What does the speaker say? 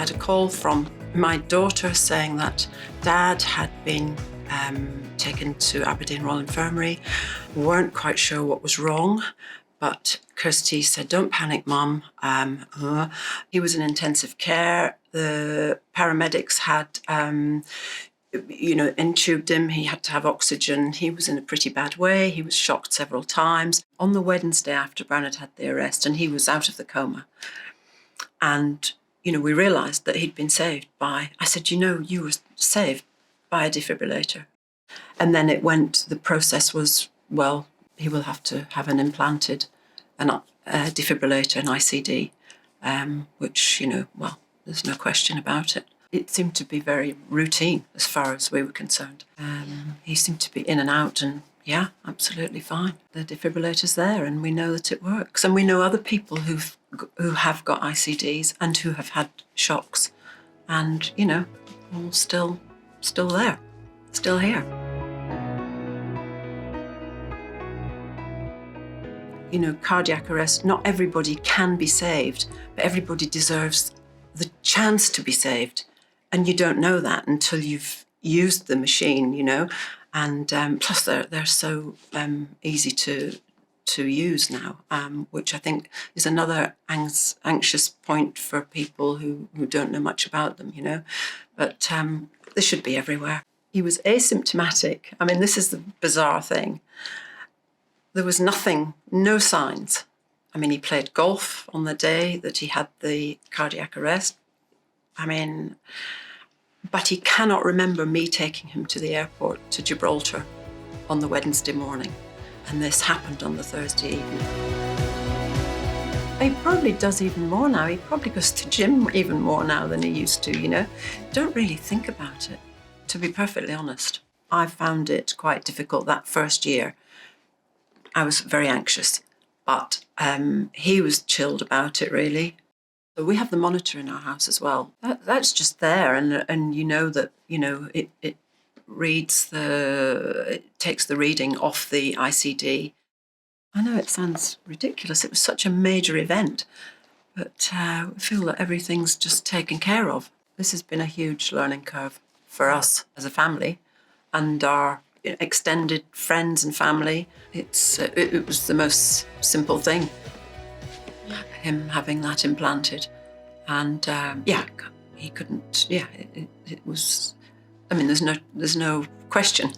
had a call from my daughter saying that Dad had been taken to Aberdeen Royal Infirmary. We weren't quite sure what was wrong, but Kirsty said, "Don't panic, Mum." He was in intensive care. The paramedics had, intubed him. He had to have oxygen. He was in a pretty bad way. He was shocked several times. On the Wednesday after Bernard had the arrest, and he was out of the coma. And, we realised that he'd been saved by, I said, you were saved by a defibrillator. And then the process was, well, he will have to have a defibrillator, an ICD, which, there's no question about it. It seemed to be very routine as far as we were concerned. He seemed to be in and out and, yeah, absolutely fine. The defibrillator's there and we know that it works. And we know other people who have got ICDs and who have had shocks and, all still there, still here. Cardiac arrest, not everybody can be saved, but everybody deserves the chance to be saved. And you don't know that until you've used the machine, and plus they're so easy to use now, which I think is another anxious point for people who don't know much about them, But they should be everywhere. He was asymptomatic. I mean, this is the bizarre thing. There was nothing, no signs. I mean, he played golf on the day that he had the cardiac arrest. But he cannot remember me taking him to the airport to Gibraltar on the Wednesday morning. And this happened on the Thursday evening. He probably does even more now. He probably goes to gym even more now than he used to, Don't really think about it, to be perfectly honest. I found it quite difficult that first year. I was very anxious, but he was chilled about it, really. So we have the monitor in our house as well. That's just there, and that it reads it takes the reading off the ICD. I know it sounds ridiculous. It was such a major event, but I feel that everything's just taken care of. This has been a huge learning curve for us as a family, and our extended friends and family. It was the most simple thing, him having that implanted, and he couldn't. Yeah, it was. I mean, there's no question.